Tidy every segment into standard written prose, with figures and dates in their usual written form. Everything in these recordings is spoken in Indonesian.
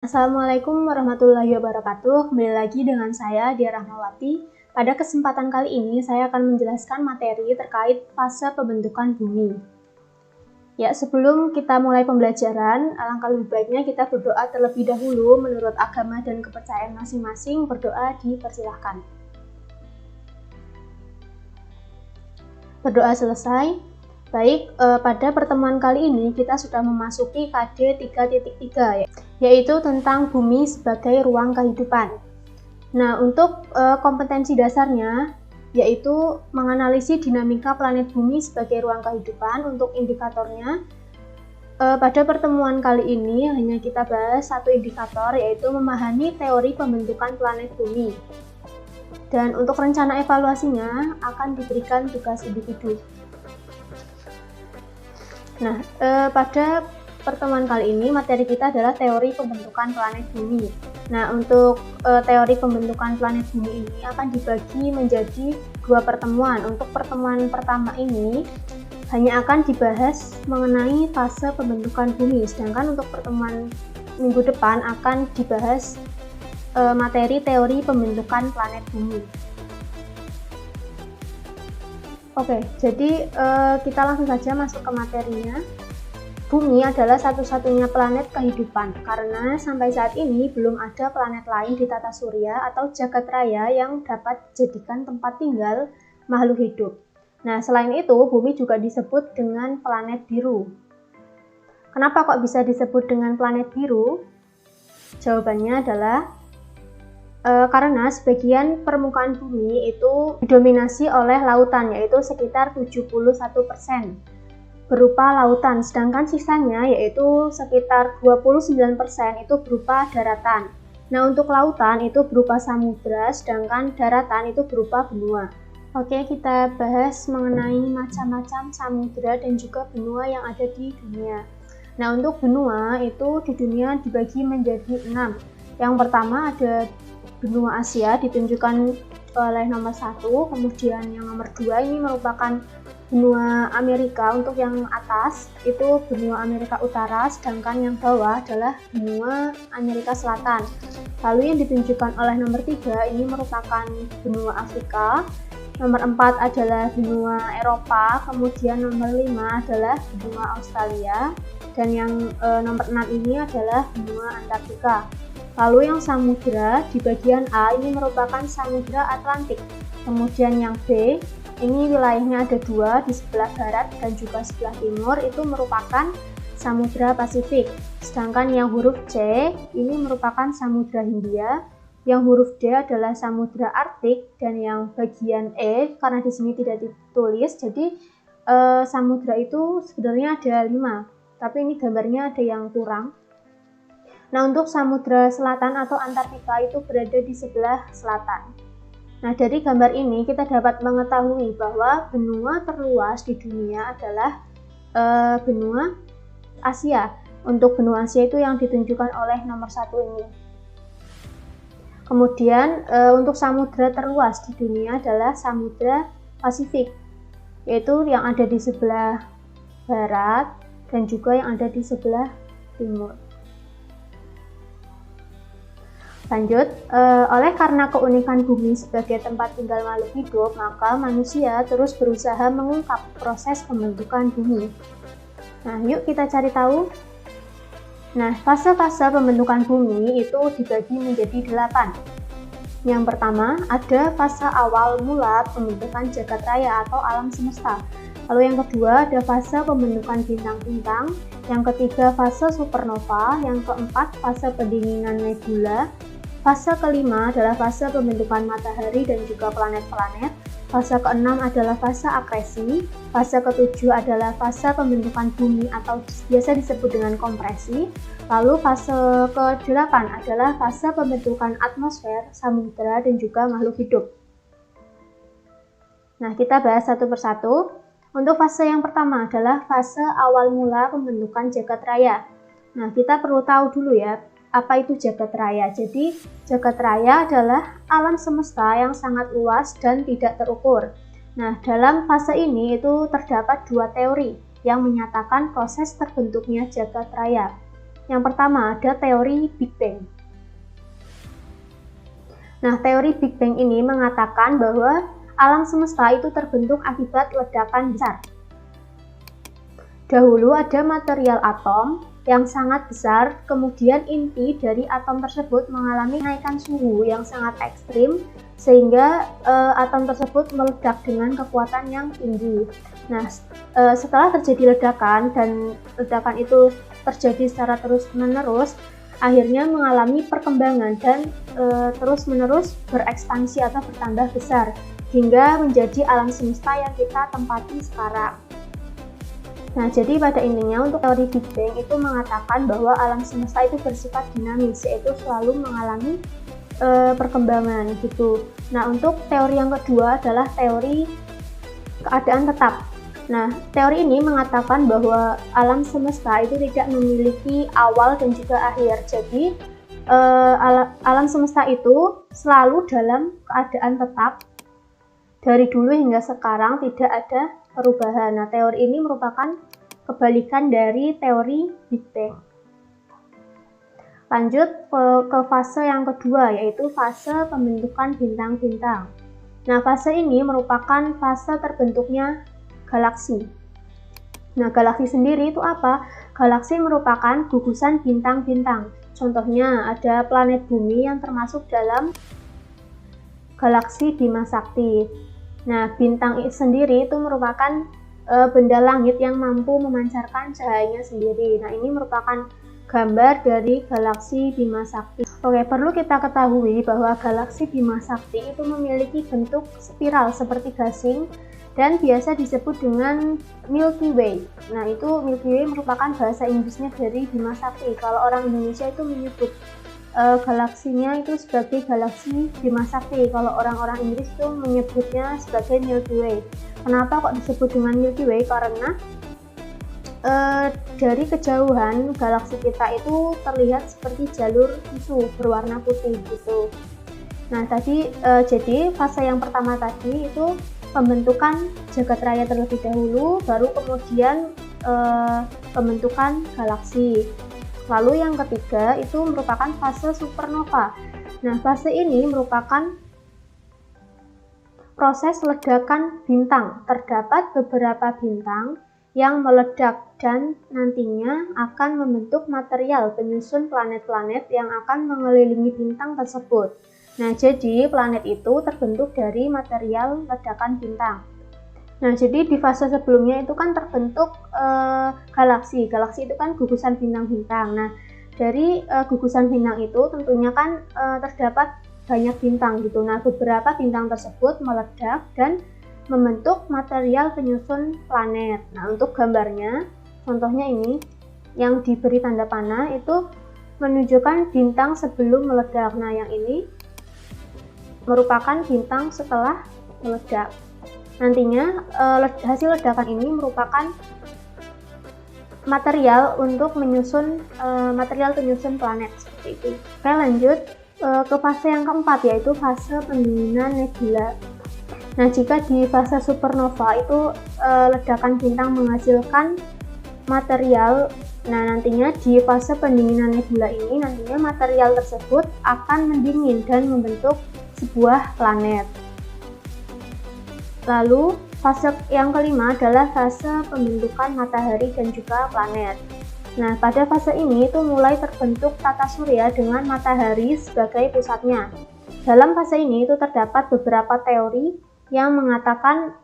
Assalamualaikum warahmatullahi wabarakatuh. Kembali lagi dengan saya, Dia Rahmawati. Pada kesempatan kali ini, saya akan menjelaskan materi terkait fase pembentukan bumi. Ya, sebelum kita mulai pembelajaran, alangkah lebih baiknya kita berdoa terlebih dahulu menurut agama dan kepercayaan masing-masing. Berdoa dipersilahkan. Berdoa selesai. Baik, pada pertemuan kali ini kita sudah memasuki KD 3.3, yaitu tentang bumi sebagai ruang kehidupan. Nah, untuk kompetensi dasarnya, yaitu menganalisis dinamika planet bumi sebagai ruang kehidupan. Untuk indikatornya, pada pertemuan kali ini hanya kita bahas satu indikator, yaitu memahami teori pembentukan planet bumi. Dan untuk rencana evaluasinya akan diberikan tugas individu. Nah, pada pertemuan kali ini materi kita adalah teori pembentukan planet bumi. Nah, untuk teori pembentukan planet bumi ini akan dibagi menjadi dua pertemuan. Untuk pertemuan pertama ini hanya akan dibahas mengenai fase pembentukan bumi, sedangkan untuk pertemuan minggu depan akan dibahas materi teori pembentukan planet bumi. Oke, jadi kita langsung saja masuk ke materinya. Bumi adalah satu-satunya planet kehidupan, karena sampai saat ini belum ada planet lain di tata surya atau jagat raya yang dapat dijadikan tempat tinggal makhluk hidup. Nah, selain itu, bumi juga disebut dengan planet biru. Kenapa kok bisa disebut dengan planet biru? Jawabannya adalah karena sebagian permukaan bumi itu didominasi oleh lautan, yaitu sekitar 71% berupa lautan, sedangkan sisanya yaitu sekitar 29% itu berupa daratan. Nah, untuk lautan itu berupa samudra, sedangkan daratan itu berupa benua. Oke, kita bahas mengenai macam-macam samudra dan juga benua yang ada di dunia. Nah, untuk benua itu di dunia dibagi menjadi 6. Yang pertama ada benua Asia, ditunjukkan oleh nomor 1, kemudian yang nomor 2 ini merupakan benua Amerika. Untuk yang atas itu benua Amerika Utara, sedangkan yang bawah adalah benua Amerika Selatan. Lalu yang ditunjukkan oleh nomor 3 ini merupakan benua Afrika, nomor 4 adalah benua Eropa, kemudian nomor 5 adalah benua Australia, dan yang nomor 6 ini adalah benua Antartika. Lalu yang samudra di bagian A ini merupakan samudra Atlantik. Kemudian yang B ini wilayahnya ada 2, di sebelah barat dan juga sebelah timur itu merupakan samudra Pasifik. Sedangkan yang huruf C ini merupakan samudra Hindia, yang huruf D adalah samudra Arktik, dan yang bagian E karena di sini tidak ditulis, jadi samudra itu sebenarnya ada 5, tapi ini gambarnya ada yang kurang. Nah, untuk samudra selatan atau Antartika itu berada di sebelah selatan. Nah, dari gambar ini kita dapat mengetahui bahwa benua terluas di dunia adalah benua Asia. Untuk benua Asia itu yang ditunjukkan oleh nomor 1 ini. Kemudian untuk samudra terluas di dunia adalah samudra Pasifik, yaitu yang ada di sebelah barat dan juga yang ada di sebelah timur. Lanjut, oleh karena keunikan bumi sebagai tempat tinggal makhluk hidup, maka manusia terus berusaha mengungkap proses pembentukan bumi. Nah, yuk kita cari tahu. Nah, fase-fase pembentukan bumi itu dibagi menjadi 8. Yang pertama, ada fase awal mula pembentukan jagat raya atau alam semesta. Lalu yang kedua, ada fase pembentukan bintang-bintang. Yang ketiga, fase supernova. Yang keempat, fase pendinginan nebula. Fase kelima adalah fase pembentukan matahari dan juga planet-planet. Fase keenam adalah fase akresi. Fase ketujuh adalah fase pembentukan bumi atau biasa disebut dengan kompresi. Lalu fase ke-8 adalah fase pembentukan atmosfer, samudra, dan juga makhluk hidup. Nah, kita bahas satu persatu. Untuk fase yang pertama adalah fase awal mula pembentukan jagat raya. Nah, kita perlu tahu dulu ya, apa itu jagat raya? Jadi, jagat raya adalah alam semesta yang sangat luas dan tidak terukur. Nah, dalam fase ini itu terdapat 2 teori yang menyatakan proses terbentuknya jagat raya. Yang pertama ada teori Big Bang. Nah, teori Big Bang ini mengatakan bahwa alam semesta itu terbentuk akibat ledakan besar. Dahulu ada material atom yang sangat besar, kemudian inti dari atom tersebut mengalami kenaikan suhu yang sangat ekstrim, sehingga atom tersebut meledak dengan kekuatan yang tinggi. Nah, setelah terjadi ledakan dan ledakan itu terjadi secara terus-menerus, akhirnya mengalami perkembangan dan terus-menerus berekspansi atau bertambah besar, hingga menjadi alam semesta yang kita tempati sekarang. Nah, jadi pada intinya untuk teori Big Bang itu mengatakan bahwa alam semesta itu bersifat dinamis, yaitu selalu mengalami perkembangan gitu. Nah, untuk teori yang kedua adalah teori keadaan tetap. Nah, teori ini mengatakan bahwa alam semesta itu tidak memiliki awal dan juga akhir. Jadi, alam semesta itu selalu dalam keadaan tetap dari dulu hingga sekarang, tidak ada perubahan. Nah, teori ini merupakan kebalikan dari teori Big Bang. Lanjut ke fase yang kedua, yaitu fase pembentukan bintang-bintang. Nah, fase ini merupakan fase terbentuknya galaksi. Nah, galaksi sendiri itu apa? Galaksi merupakan gugusan bintang-bintang. Contohnya ada planet Bumi yang termasuk dalam galaksi Bima Sakti. Nah, bintang sendiri itu merupakan benda langit yang mampu memancarkan cahayanya sendiri. Nah, ini merupakan gambar dari galaksi Bima Sakti. Oke, perlu kita ketahui bahwa galaksi Bima Sakti itu memiliki bentuk spiral seperti gasing dan biasa disebut dengan Milky Way. Nah, itu Milky Way merupakan bahasa Inggrisnya dari Bima Sakti. Kalau orang Indonesia itu menyebut galaksinya itu sebagai galaksi Bima Sakti. Kalau orang-orang Inggris itu menyebutnya sebagai Milky Way. Kenapa kok disebut dengan Milky Way? Karena dari kejauhan galaksi kita itu terlihat seperti jalur tisu berwarna putih gitu. Nah, tadi jadi fase yang pertama tadi itu pembentukan jagat raya terlebih dahulu, baru kemudian pembentukan galaksi. Lalu yang ketiga itu merupakan fase supernova. Nah, fase ini merupakan proses ledakan bintang. Terdapat beberapa bintang yang meledak dan nantinya akan membentuk material penyusun planet-planet yang akan mengelilingi bintang tersebut. Nah, jadi planet itu terbentuk dari material ledakan bintang. Nah, jadi di fase sebelumnya itu kan terbentuk galaksi. Galaksi itu kan gugusan bintang-bintang. Nah, dari gugusan bintang itu tentunya kan terdapat banyak bintang gitu. Nah, beberapa bintang tersebut meledak dan membentuk material penyusun planet. Nah, untuk gambarnya, contohnya ini yang diberi tanda panah itu menunjukkan bintang sebelum meledak. Nah, yang ini merupakan bintang setelah meledak. Nantinya hasil ledakan ini merupakan material untuk menyusun material penyusun planet seperti itu. Oke, lanjut ke fase yang keempat, yaitu fase pendinginan nebula. Nah, jika di fase supernova itu ledakan bintang menghasilkan material, nah nantinya di fase pendinginan nebula ini nantinya material tersebut akan mendingin dan membentuk sebuah planet. Lalu fase yang kelima adalah fase pembentukan matahari dan juga planet. Nah, pada fase ini itu mulai terbentuk tata surya dengan matahari sebagai pusatnya. Dalam fase ini itu terdapat beberapa teori yang mengatakan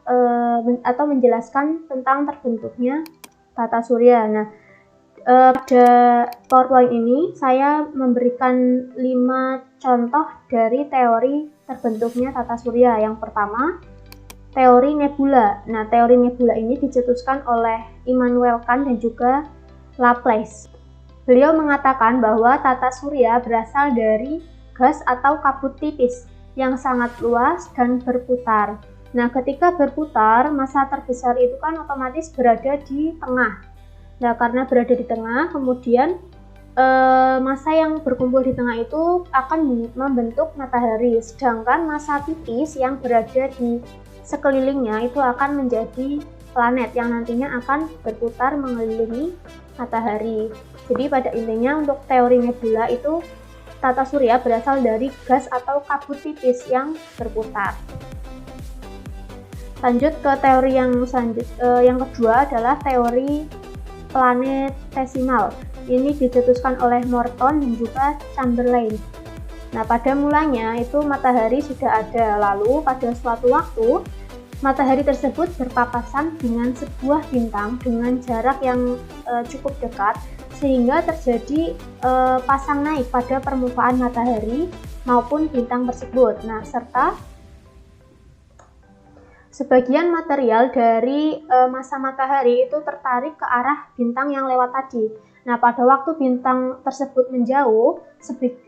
atau menjelaskan tentang terbentuknya tata surya. Nah, pada PowerPoint ini saya memberikan 5 contoh dari teori terbentuknya tata surya. Yang pertama, teori nebula. Nah, teori nebula ini dicetuskan oleh Immanuel Kant dan juga Laplace. Beliau mengatakan bahwa tata surya berasal dari gas atau kabut tipis yang sangat luas dan berputar. Nah, ketika berputar, massa terbesar itu kan otomatis berada di tengah. Nah, karena berada di tengah, kemudian massa yang berkumpul di tengah itu akan membentuk matahari, sedangkan massa tipis yang berada di sekelilingnya itu akan menjadi planet yang nantinya akan berputar mengelilingi matahari. Jadi pada intinya untuk teori nebula itu tata surya berasal dari gas atau kabut tipis yang berputar. Lanjut ke teori yang kedua adalah teori planetesimal. Ini dicetuskan oleh Morton dan juga Chamberlain. Nah, pada mulanya itu matahari sudah ada, lalu pada suatu waktu matahari tersebut berpapasan dengan sebuah bintang dengan jarak yang cukup dekat, sehingga terjadi pasang naik pada permukaan matahari maupun bintang tersebut. Nah, serta sebagian material dari massa matahari itu tertarik ke arah bintang yang lewat tadi. Nah, pada waktu bintang tersebut menjauh,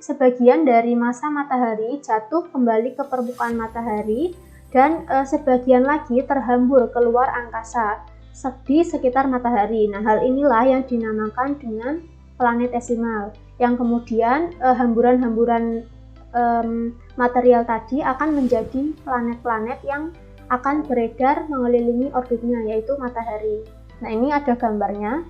sebagian dari massa matahari jatuh kembali ke permukaan matahari dan sebagian lagi terhambur keluar angkasa di sekitar matahari. Nah, hal inilah yang dinamakan dengan planetesimal, yang kemudian hamburan-hamburan material tadi akan menjadi planet-planet yang akan beredar mengelilingi orbitnya, yaitu matahari. Nah, ini ada gambarnya.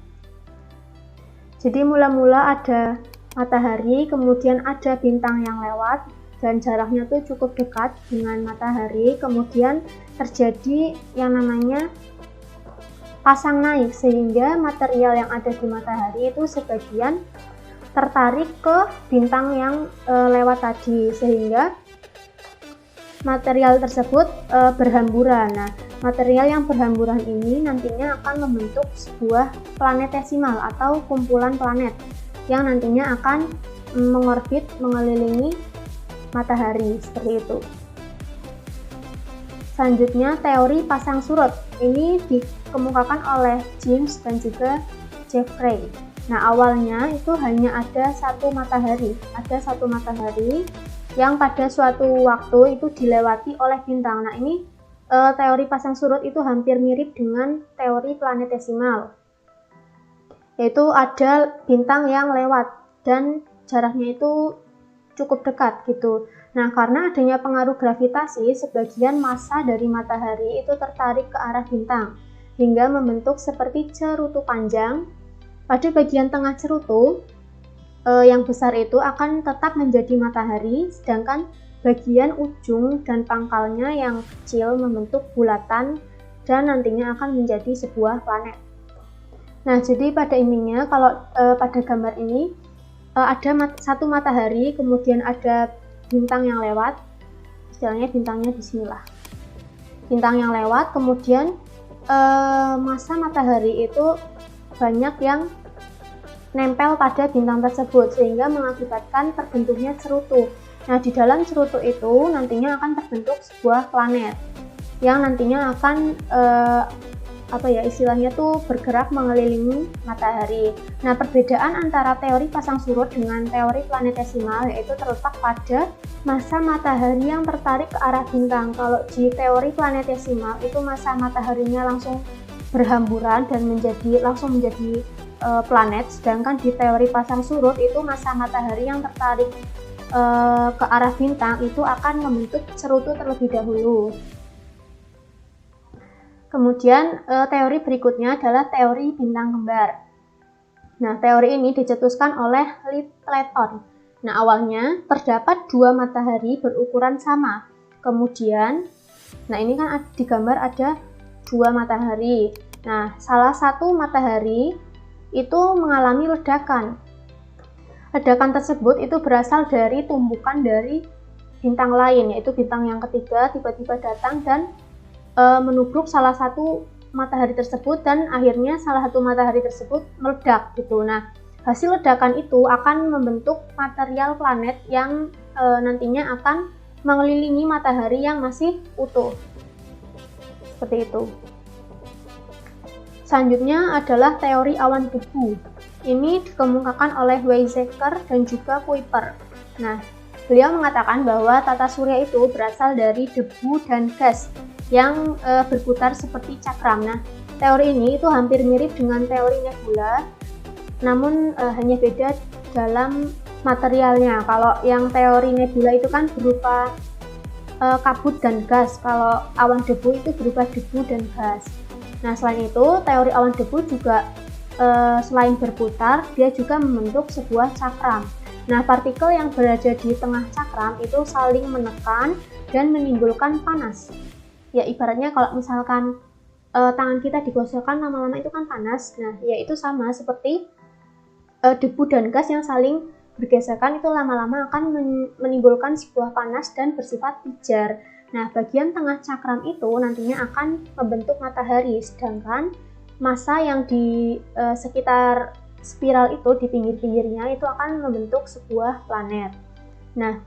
Jadi mula-mula ada matahari, kemudian ada bintang yang lewat, dan jaraknya tuh cukup dekat dengan matahari, kemudian terjadi yang namanya pasang naik, sehingga material yang ada di matahari itu sebagian tertarik ke bintang yang lewat tadi, sehingga material tersebut berhamburan. Nah, material yang berhamburan ini nantinya akan membentuk sebuah planetesimal atau kumpulan planet yang nantinya akan mengorbit mengelilingi matahari, seperti itu. Selanjutnya teori pasang surut. Ini dikemukakan oleh James dan juga Jeffrey. Nah, awalnya itu hanya ada satu matahari yang pada suatu waktu itu dilewati oleh bintang. Nah, ini teori pasang surut itu hampir mirip dengan teori planetesimal, yaitu ada bintang yang lewat dan jaraknya itu cukup dekat gitu. Nah, karena adanya pengaruh gravitasi, sebagian massa dari matahari itu tertarik ke arah bintang hingga membentuk seperti cerutu panjang. Pada bagian tengah cerutu yang besar itu akan tetap menjadi matahari, sedangkan bagian ujung dan pangkalnya yang kecil membentuk bulatan dan nantinya akan menjadi sebuah planet. Nah, jadi pada intinya kalau pada gambar ini ada satu matahari, kemudian ada bintang yang lewat, istilahnya bintangnya di sinilah. Bintang yang lewat, kemudian massa matahari itu banyak yang nempel pada bintang tersebut sehingga mengakibatkan terbentuknya cerutu. Nah, di dalam cerutu itu nantinya akan terbentuk sebuah planet yang nantinya akan istilahnya tuh bergerak mengelilingi matahari. Nah, perbedaan antara teori pasang surut dengan teori planetesimal yaitu terletak pada massa matahari yang tertarik ke arah bintang. Kalau di teori planetesimal itu massa mataharinya langsung berhamburan dan langsung menjadi planet, sedangkan di teori pasang surut itu massa matahari yang tertarik ke arah bintang itu akan membentuk cerutu terlebih dahulu. Kemudian teori berikutnya adalah teori bintang kembar. Nah, teori ini dicetuskan oleh Lytton. Nah, awalnya terdapat dua matahari berukuran sama. Kemudian, nah ini kan di gambar ada dua matahari. Nah, salah satu matahari itu mengalami ledakan. Ledakan tersebut itu berasal dari tumbukan dari bintang lain, yaitu bintang yang ketiga tiba-tiba datang dan menubruk salah satu matahari tersebut dan akhirnya salah satu matahari tersebut meledak gitu. Nah, hasil ledakan itu akan membentuk material planet yang nantinya akan mengelilingi matahari yang masih utuh. Seperti itu. Selanjutnya adalah teori awan debu. Ini dikemukakan oleh Weizsäcker dan juga Kuiper. Nah, beliau mengatakan bahwa tata surya itu berasal dari debu dan gas yang berputar seperti cakram. Nah, teori ini itu hampir mirip dengan teori nebula, namun hanya beda dalam materialnya. Kalau yang teori nebula itu kan berupa kabut dan gas, kalau awan debu itu berupa debu dan gas. Nah, selain itu, teori awan debu juga selain berputar, dia juga membentuk sebuah cakram. Nah, partikel yang berada di tengah cakram itu saling menekan dan menimbulkan panas. Ya, ibaratnya kalau misalkan tangan kita digosokkan lama-lama itu kan panas. Nah, ya itu sama seperti debu dan gas yang saling bergesekan itu lama-lama akan menimbulkan sebuah panas dan bersifat pijar. Nah, bagian tengah cakram itu nantinya akan membentuk matahari, sedangkan massa yang di sekitar spiral itu di pinggir-pinggirnya itu akan membentuk sebuah planet. Nah,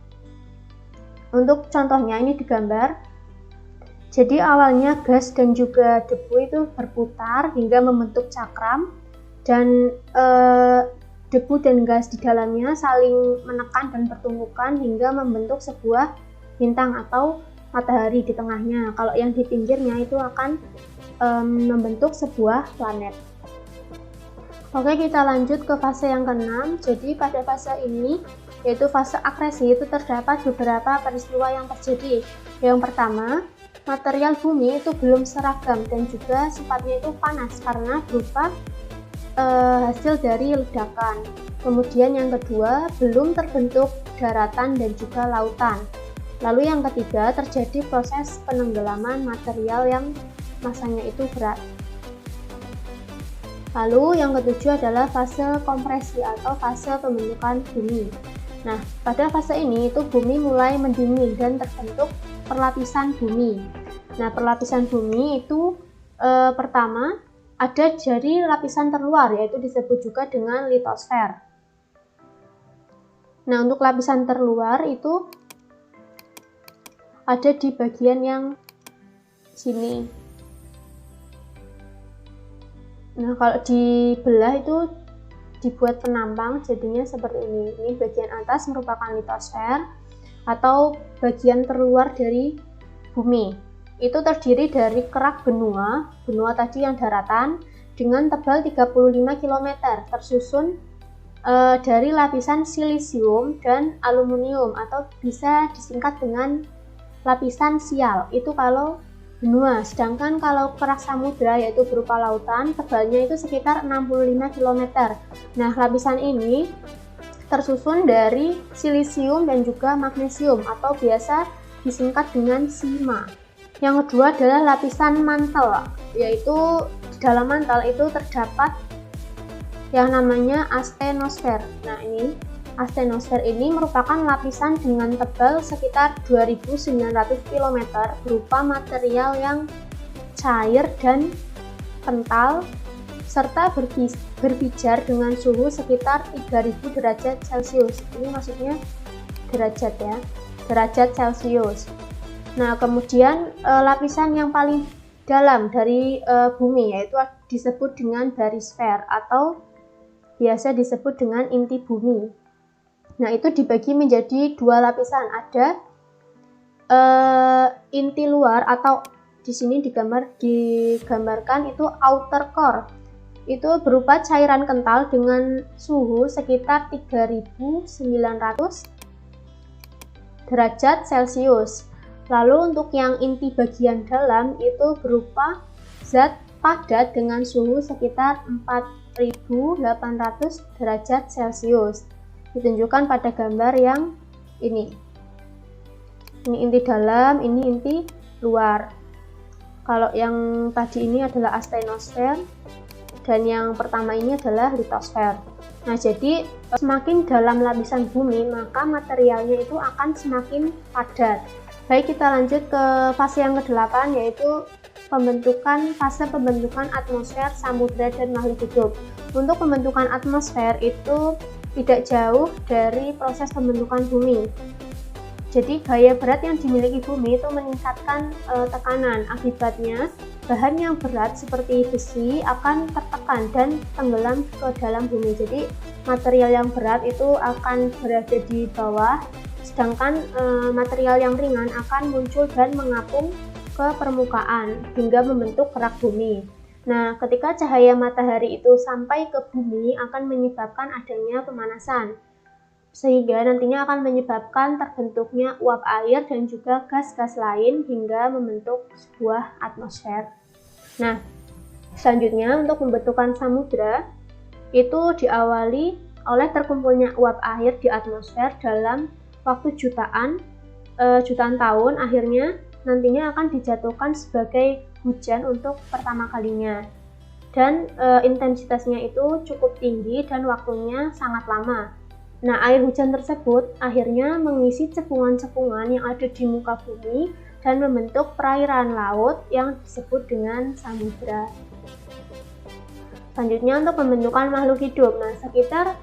untuk contohnya ini digambar. Jadi awalnya gas dan juga debu itu berputar hingga membentuk cakram, dan debu dan gas di dalamnya saling menekan dan bertumbukan hingga membentuk sebuah bintang atau matahari di tengahnya. Kalau yang di pinggirnya itu akan membentuk sebuah planet. Oke, kita lanjut ke fase yang keenam. Jadi pada fase ini, yaitu fase akresi, itu terdapat beberapa peristiwa yang terjadi. Yang pertama, material bumi itu belum seragam dan juga sifatnya itu panas karena berupa hasil dari ledakan. Kemudian yang kedua, belum terbentuk daratan dan juga lautan. Lalu yang ketiga, terjadi proses penenggelaman material yang massanya itu berat. Lalu yang ketujuh adalah fase kompresi atau fase pembentukan bumi. Nah, pada fase ini itu bumi mulai mendingin dan terbentuk perlapisan bumi. Nah, perlapisan bumi itu pertama ada dari lapisan terluar, yaitu disebut juga dengan litosfer. Nah, untuk lapisan terluar itu ada di bagian yang sini. Nah, kalau dibelah itu dibuat penampang, jadinya seperti ini. Ini bagian atas merupakan litosfer atau bagian terluar dari bumi. Itu terdiri dari kerak benua tadi yang daratan dengan tebal 35 km, tersusun dari lapisan silisium dan aluminium atau bisa disingkat dengan lapisan sial. Itu kalau benua, sedangkan kalau kerak samudra yaitu berupa lautan, tebalnya itu sekitar 65 km. Nah, lapisan ini tersusun dari silisium dan juga magnesium atau biasa disingkat dengan sima. Yang kedua adalah lapisan mantel, yaitu di dalam mantel itu terdapat yang namanya astenosfer. Nah, ini astenosfer ini merupakan lapisan dengan tebal sekitar 2900 km berupa material yang cair dan kental serta berpijar dengan suhu sekitar 3000 derajat Celcius. Ini maksudnya derajat ya, derajat Celcius. Nah, kemudian lapisan yang paling dalam dari bumi yaitu disebut dengan barisfer atau biasa disebut dengan inti bumi. Nah, itu dibagi menjadi dua lapisan. Ada inti luar atau di sini digambarkan itu outer core. Itu berupa cairan kental dengan suhu sekitar 3900 derajat Celcius. Lalu untuk yang inti bagian dalam itu berupa zat padat dengan suhu sekitar 4800 derajat Celcius. Ditunjukkan pada gambar yang ini. Ini inti dalam, ini inti luar. Kalau yang tadi ini adalah astenosfer dan yang pertama ini adalah litosfer. Nah, jadi semakin dalam lapisan bumi, maka materialnya itu akan semakin padat. Baik, kita lanjut ke fase yang ke-8, yaitu fase pembentukan atmosfer, samudra, dan makhluk hidup. Untuk pembentukan atmosfer itu tidak jauh dari proses pembentukan bumi. Jadi gaya berat yang dimiliki bumi itu meningkatkan tekanan. Akibatnya bahan yang berat seperti besi akan tertekan dan tenggelam ke dalam bumi. Jadi material yang berat itu akan berada di bawah, sedangkan material yang ringan akan muncul dan mengapung ke permukaan hingga membentuk kerak bumi. Nah, ketika cahaya matahari itu sampai ke bumi akan menyebabkan adanya pemanasan, sehingga nantinya akan menyebabkan terbentuknya uap air dan juga gas-gas lain hingga membentuk sebuah atmosfer. Nah, selanjutnya untuk pembentukan samudra, itu diawali oleh terkumpulnya uap air di atmosfer dalam waktu jutaan tahun, akhirnya nantinya akan dijatuhkan sebagai hujan untuk pertama kalinya. Dan intensitasnya itu cukup tinggi dan waktunya sangat lama. Nah, air hujan tersebut akhirnya mengisi cekungan-cekungan yang ada di muka bumi dan membentuk perairan laut yang disebut dengan samudra. Selanjutnya untuk pembentukan makhluk hidup. Nah, sekitar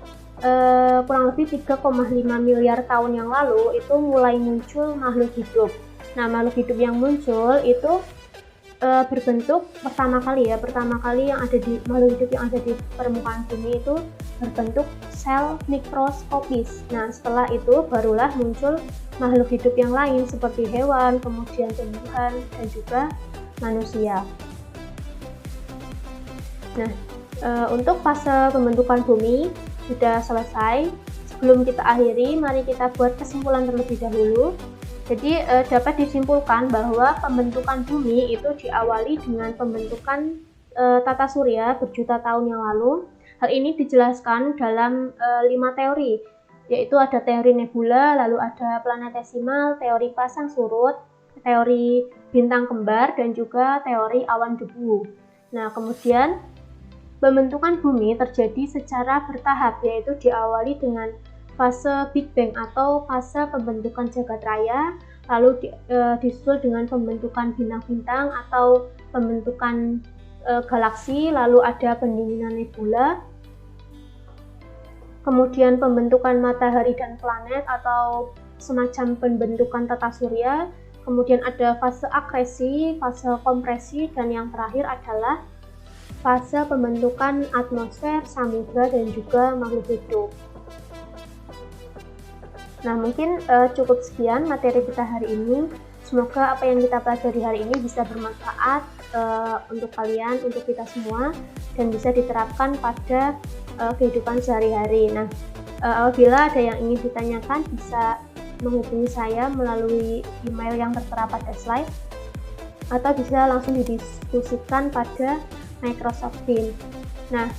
kurang lebih 3,5 miliar tahun yang lalu itu mulai muncul makhluk hidup. Nah, makhluk hidup yang muncul itu berbentuk pertama kali yang ada di makhluk hidup yang ada di permukaan bumi itu berbentuk sel mikroskopis. Nah, setelah itu barulah muncul makhluk hidup yang lain seperti hewan, kemudian tumbuhan, dan juga manusia. Nah, untuk fase pembentukan bumi sudah selesai. Sebelum kita akhiri, mari kita buat kesimpulan terlebih dahulu. Jadi dapat disimpulkan bahwa pembentukan bumi itu diawali dengan pembentukan tata surya berjuta tahun yang lalu. Hal ini dijelaskan dalam 5 teori, yaitu ada teori nebula, lalu ada planetesimal, teori pasang surut, teori bintang kembar, dan juga teori awan debu. Nah, kemudian pembentukan bumi terjadi secara bertahap, yaitu diawali dengan fase Big Bang atau fase pembentukan jagat raya, lalu disusul dengan pembentukan bintang-bintang atau pembentukan galaksi, lalu ada pendinginan nebula, kemudian pembentukan matahari dan planet atau semacam pembentukan tata surya, kemudian ada fase akresi, fase kompresi, dan yang terakhir adalah fase pembentukan atmosfer, samudra, dan juga makhluk hidup. Nah, mungkin cukup sekian materi kita hari ini. Semoga apa yang kita pelajari hari ini bisa bermanfaat untuk kalian, untuk kita semua, dan bisa diterapkan pada kehidupan sehari-hari. Nah, apabila ada yang ingin ditanyakan, bisa menghubungi saya melalui email yang tertera pada slide, atau bisa langsung didiskusikan pada Microsoft Teams. Nah,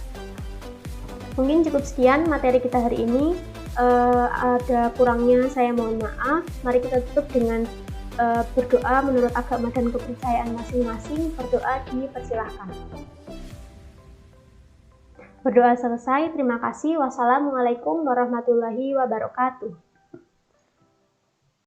mungkin cukup sekian materi kita hari ini. Ada kurangnya saya mohon maaf. Mari kita tutup dengan berdoa menurut agama dan kepercayaan masing-masing. Berdoa dipersilahkan. Berdoa selesai. Terima kasih. Wassalamualaikum warahmatullahi wabarakatuh.